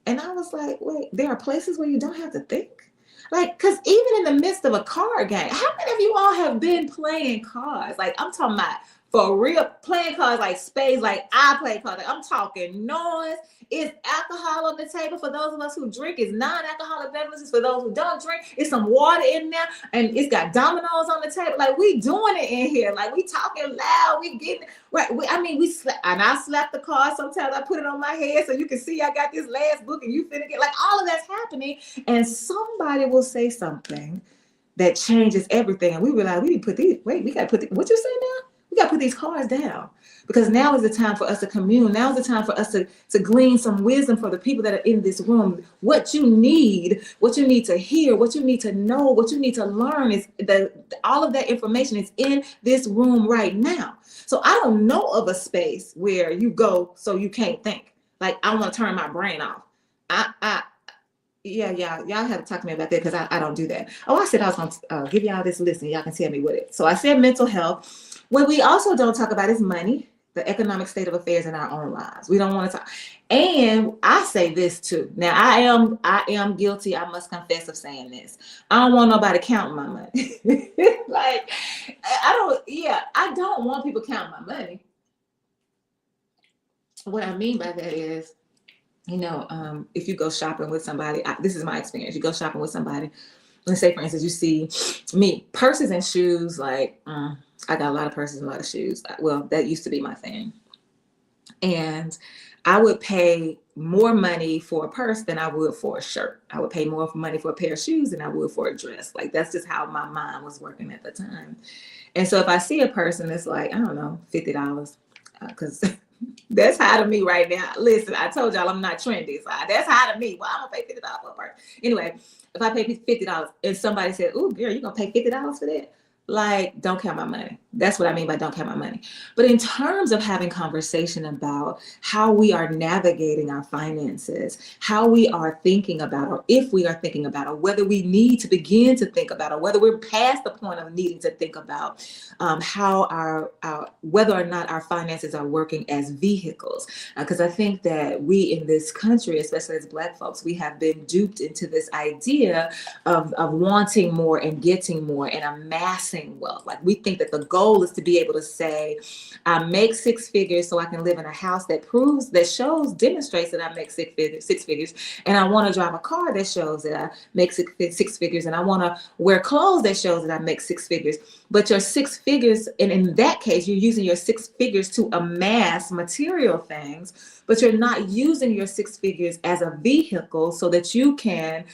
And I was like, wait, there are places where you don't have to think? Like, because even in the midst of a card game, how many of you all have been playing cards? Like, I'm talking about for real, playing cards like spades, like I play cards. Like, I'm talking noise. It's alcohol on the table for those of us who drink. It's non-alcoholic beverages for those who don't drink. It's some water in there, and it's got dominoes on the table. Like, we doing it in here. Like, we talking loud. We getting right. I slap the card. Sometimes I put it on my head so you can see I got this last book, and you finna get like all of that's happening. And somebody will say something that changes everything, and we realize we need to put these. Wait, we got to put what you say now? We got to put these cards down, because now is the time for us to commune. Now is the time for us to glean some wisdom for the people that are in this room. What you need to hear, what you need to know, what you need to learn is all of that information is in this room right now. So I don't know of a space where you go so you can't think. Like, I want to turn my brain off. Y'all have to talk to me about that, because I don't do that. Oh, I said I was going to give y'all this list and y'all can tell me what it. So I said mental health. What we also don't talk about is money, the economic state of affairs in our own lives. We don't want to talk. And I say this too. Now I am guilty. I must confess of saying this. I don't want nobody counting my money. Like, I don't want people counting my money. What I mean by that is, if you go shopping with somebody, this is my experience. You go shopping with somebody. Let's say, for instance, you see me, purses and shoes, like, I got a lot of purses and a lot of shoes. Well, that used to be my thing. And I would pay more money for a purse than I would for a shirt. I would pay more money for a pair of shoes than I would for a dress. Like, that's just how my mind was working at the time. And so if I see a person that's like, I don't know, $50, because that's high to me right now. Listen, I told y'all I'm not trendy. So that's high to me. Well, I'm going to pay $50 for a purse. Anyway, if I pay $50 and somebody said, "Ooh, girl, you're going to pay $50 for that?" Like, don't count my money. That's what I mean by don't count my money. But in terms of having conversation about how we are navigating our finances, how we are thinking about, or if we are thinking about, or whether we need to begin to think about, or whether we're past the point of needing to think about how our whether or not our finances are working as vehicles. Because I think that we in this country, especially as Black folks, we have been duped into this idea of wanting more and getting more and amassing wealth. Like, we think that the goal is to be able to say, I make six figures so I can live in a house that demonstrates that I make six figures. And I want to drive a car that shows that I make six figures. And I want to wear clothes that shows that I make six figures. But your six figures, and in that case, you're using your six figures to amass material things, but you're not using your six figures as a vehicle so that you can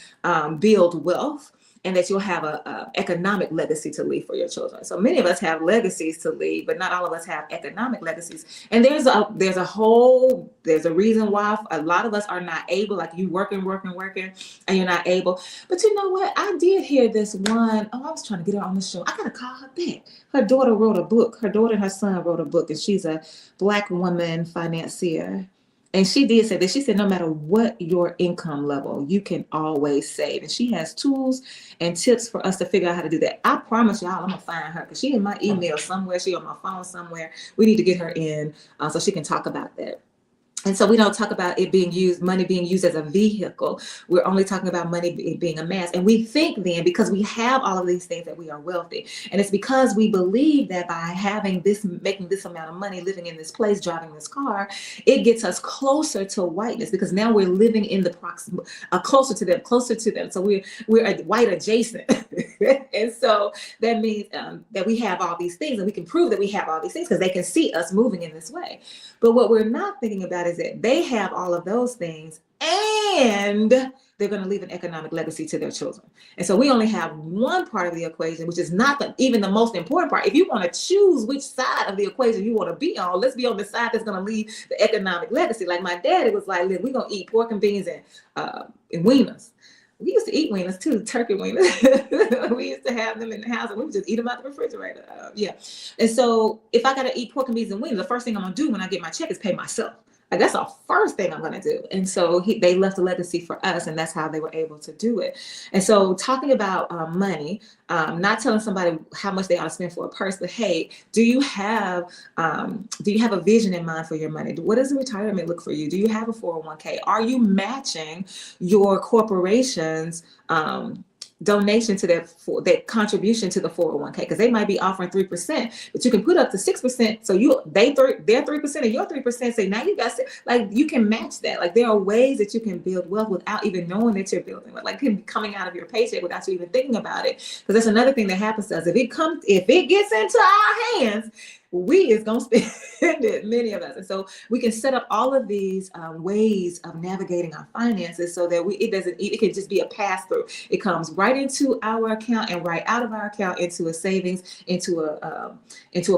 build wealth and that you'll have a economic legacy to leave for your children. So many of us have legacies to leave, but not all of us have economic legacies. And there's a reason why a lot of us are not able, like you working, and you're not able. But you know what? I did hear this one. Oh, I was trying to get her on the show. I got to call her back. Her daughter wrote a book. Her daughter and her son wrote a book, and she's a Black woman financier. And she did say that. She said, no matter what your income level, you can always save. And she has tools and tips for us to figure out how to do that. I promise y'all, I'm going to find her because she in my email somewhere. She on my phone somewhere. We need to get her in so she can talk about that. And so we don't talk about it being used, money being used as a vehicle. We're only talking about money being amassed. And we think then, because we have all of these things, that we are wealthy. And it's because we believe that by having this, making this amount of money, living in this place, driving this car, it gets us closer to whiteness, because now we're living in the closer to them. So we're a white adjacent. And so that means that we have all these things, and we can prove that we have all these things because they can see us moving in this way. But what we're not thinking about is that they have all of those things, and they're going to leave an economic legacy to their children. And so we only have one part of the equation, which is not even the most important part. If you want to choose which side of the equation you want to be on, let's be on the side that's going to leave the economic legacy. Like my daddy was like, look, we're going to eat pork and beans and wieners. We used to eat wieners too, turkey wieners. We used to have them in the house, and we would just eat them out the refrigerator. And so if I got to eat pork and beans and wieners, the first thing I'm going to do when I get my check is pay myself. Like, that's the first thing I'm going to do. And so they left a legacy for us, and that's how they were able to do it. And so talking about money, not telling somebody how much they ought to spend for a purse, but hey, do you have a vision in mind for your money? What does the retirement look for you? Do you have a 401k? Are you matching your corporation's donation to that contribution to the 401k? Because they might be offering 3%, but you can put up to 6%. So their 3% and your 3%. Say now you got, like, you can match that. Like, there are ways that you can build wealth without even knowing that you're building wealth. Like, coming out of your paycheck without you even thinking about it. Because that's another thing that happens to us. If it gets into our hands, we is going to spend it, many of us. And so we can set up all of these ways of navigating our finances so that it can just be a pass through. It comes right into our account and right out of our account into a savings, into a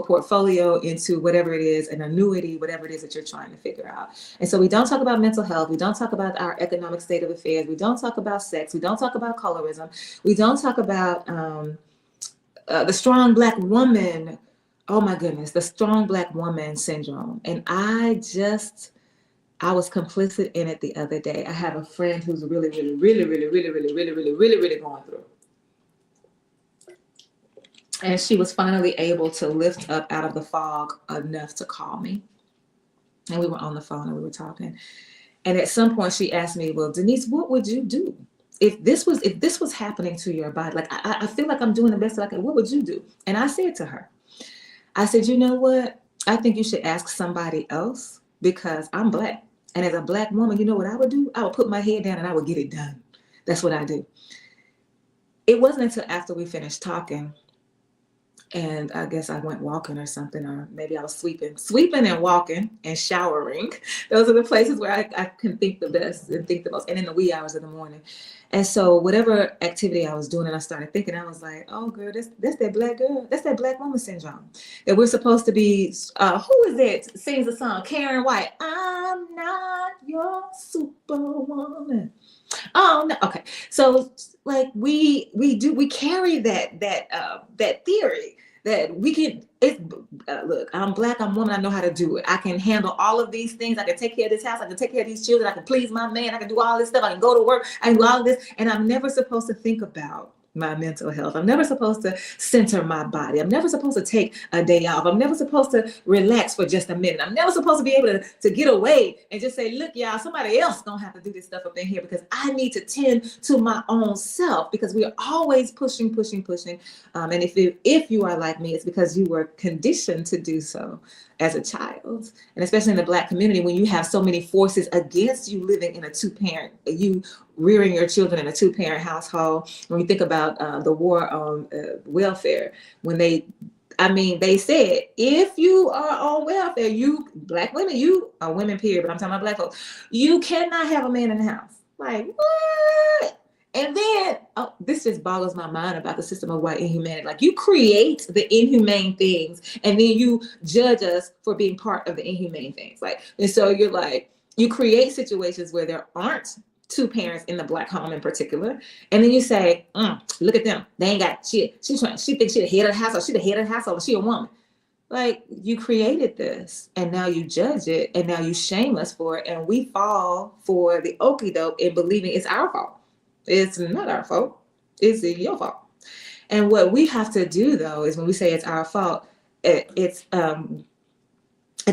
portfolio, into whatever it is, an annuity, whatever it is that you're trying to figure out. And so we don't talk about mental health. We don't talk about our economic state of affairs. We don't talk about sex. We don't talk about colorism. We don't talk about the strong Black woman. Oh my goodness, the strong Black woman syndrome. And I was complicit in it the other day. I have a friend who's really going through. And she was finally able to lift up out of the fog enough to call me. And we were on the phone and we were talking. And at some point she asked me, well, Denise, what would you do if this was happening to your body? Like, I feel like I'm doing the best that I can. What would you do? And I said to her, I said, you know what? I think you should ask somebody else, because I'm Black. And as a Black woman, you know what I would do? I would put my head down and I would get it done. That's what I do. It wasn't until after we finished talking, and I guess I went walking or something, or maybe I was sweeping and walking and showering. Those are the places where I can think the best and think the most, and in the wee hours of the morning. And so whatever activity I was doing, and I started thinking, I was like, oh girl, that's that Black girl. That's that Black woman syndrome. That we're supposed to be, who is that sings the song? Karen White. I'm not your superwoman. Oh no. Okay. So like we carry that theory that we can, look, I'm Black, I'm woman, I know how to do it. I can handle all of these things. I can take care of this house. I can take care of these children. I can please my man. I can do all this stuff. I can go to work. I can do all of this. And I'm never supposed to think about my mental health. I'm never supposed to center my body. I'm never supposed to take a day off. I'm never supposed to relax for just a minute. I'm never supposed to be able to get away and just say, look, y'all, somebody else gonna have to do this stuff up in here, because I need to tend to my own self, because we are always pushing. And if you are like me, it's because you were conditioned to do so as a child. And especially in the Black community, when you have so many forces against you living in you rearing your children in a 2-parent household. When you think about the war on welfare, when they said, if you are on welfare, you Black women, you are women, period, but I'm talking about Black folks, you cannot have a man in the house. Like, what? And then, oh, this just boggles my mind about the system of white inhumanity. Like, you create the inhumane things, and then you judge us for being part of the inhumane things. Like, and so you're like, you create situations where there aren't two parents in the Black home in particular, and then you say, look at them, they ain't got shit. She thinks she the head of the household. She the head of the household. She a woman. Like, you created this, and now you judge it, and now you shame us for it, and we fall for the okie doke in believing it's our fault. It's not our fault. It's your fault. And what we have to do, though, is when we say it's our fault, it's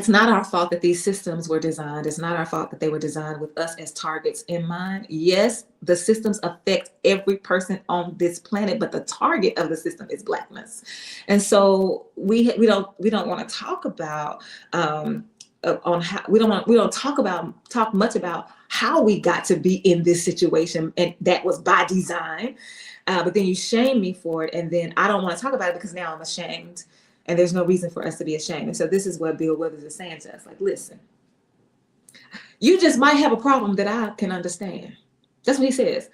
not our fault that these systems were designed. It's not our fault that they were designed with us as targets in mind. Yes, the systems affect every person on this planet, but the target of the system is Blackness. And so we don't want to talk about on how we don't talk much about how we got to be in this situation, and that was by design. But then you shame me for it, and then I don't want to talk about it because now I'm ashamed. And there's no reason for us to be ashamed. And so this is what Bill Withers is saying to us. Like, listen, you just might have a problem that I can understand. That's what he says.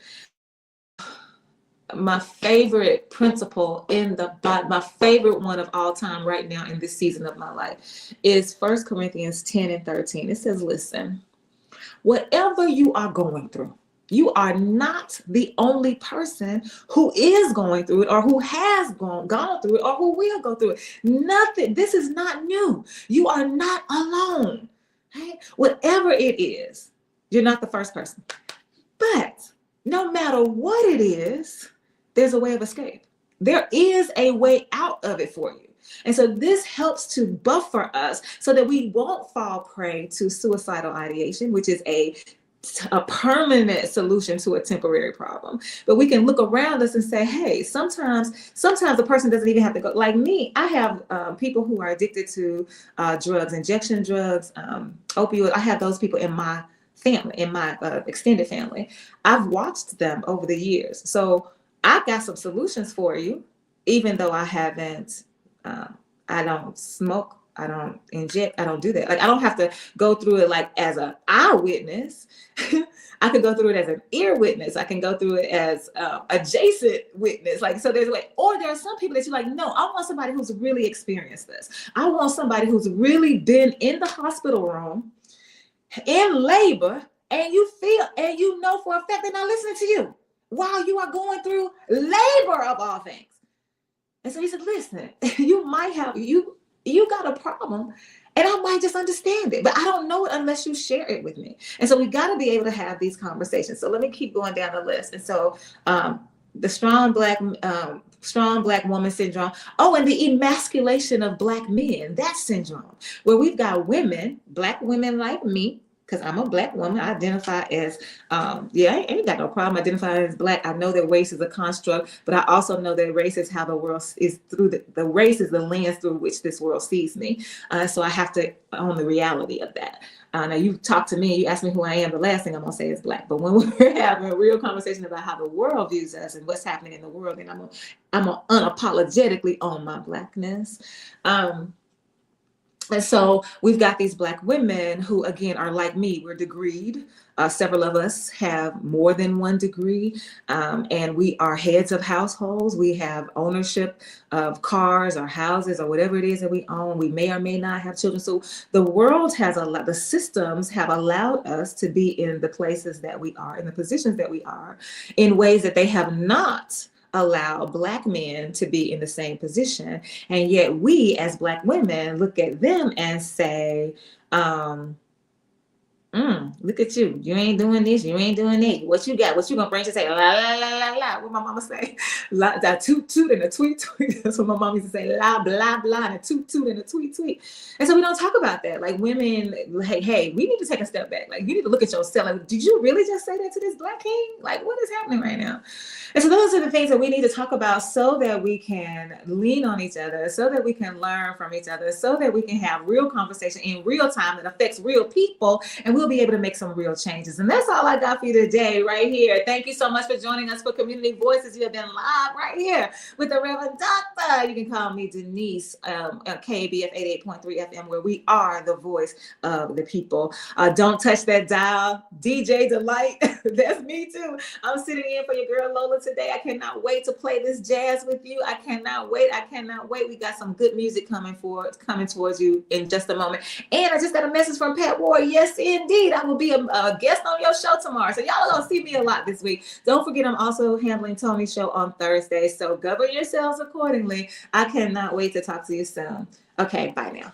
My favorite principle in the Bible, my favorite one of all time right now in this season of my life, is 1 Corinthians 10 and 13. It says, listen, whatever you are going through, you are not the only person who is going through it, or who has gone through it, or who will go through it. Nothing. This is not new. You are not alone. Right? Whatever it is, you're not the first person. But no matter what it is, there's a way of escape. There is a way out of it for you. And so this helps to buffer us so that we won't fall prey to suicidal ideation, which is a permanent solution to a temporary problem. But we can look around us and say, hey, sometimes the person doesn't even have to go. Like me, I have people who are addicted to drugs, injection drugs, opioids. I have those people in my family, in my extended family. I've watched them over the years. So I've got some solutions for you, even though I haven't, I don't smoke, I don't inject, I don't do that. Like, I don't have to go through it like as an eyewitness. I can go through it as an ear witness. I can go through it as adjacent witness. Like, so there's a way, or there are some people that you're like, no, I want somebody who's really experienced this. I want somebody who's really been in the hospital room, in labor, and you feel, and you know for a fact they're not listening to you while you are going through labor of all things. And so he said, listen, you might have, you got a problem, and I might just understand it, but I don't know it unless you share it with me. And so we got to be able to have these conversations. So let me keep going down the list. And so the strong black woman syndrome. Oh, and the emasculation of Black men, that syndrome, where we've got women, Black women like me, because I'm a Black woman, I identify as, I ain't got no problem identifying as Black. I know that race is a construct, but I also know that race is how the world is through the race is the lens through which this world sees me. So I have to own the reality of that. Now you talk to me, you ask me who I am, the last thing I'm gonna say is Black. But when we're having a real conversation about how the world views us and what's happening in the world, then I'm gonna unapologetically own my Blackness. And so we've got these Black women who, again, are like me. We're degreed. Several of us have more than one degree, and we are heads of households. We have ownership of cars or houses or whatever it is that we own. We may or may not have children. So the world has the systems have allowed us to be in the places that we are, in the positions that we are, in ways that they have not allow Black men to be in the same position. And yet we as Black women look at them and say, look at you. You ain't doing this. You ain't doing that. What you got? What you gonna bring to say? La, la, la, la, la. What my mama say? La, that toot, toot, and a tweet, tweet. That's what my mom used to say. La, blah, blah, and a toot, toot, and a tweet, tweet. And so we don't talk about that. Like, women, hey, we need to take a step back. Like, you need to look at yourself. Like, did you really just say that to this Black king? Like, what is happening right now? And so those are the things that we need to talk about so that we can lean on each other, so that we can learn from each other, so that we can have real conversation in real time that affects real people. And we we'll be able to make some real changes. And that's all I got for you today right here. Thank you so much for joining us for Community Voices. You have been live right here with the Reverend Doctor. You can call me Denise, KABF 88.3 FM, where we are the voice of the people. Don't touch that dial. DJ Delight, that's me too. I'm sitting in for your girl Lola today. I cannot wait to play this jazz with you. I cannot wait. We got some good music coming towards you in just a moment. And I just got a message from Pat Ward. Yes, indeed. I will be a guest on your show tomorrow. So y'all are going to see me a lot this week. Don't forget, I'm also handling Tony's show on Thursday. So govern yourselves accordingly. I cannot wait to talk to you soon. Okay, bye now.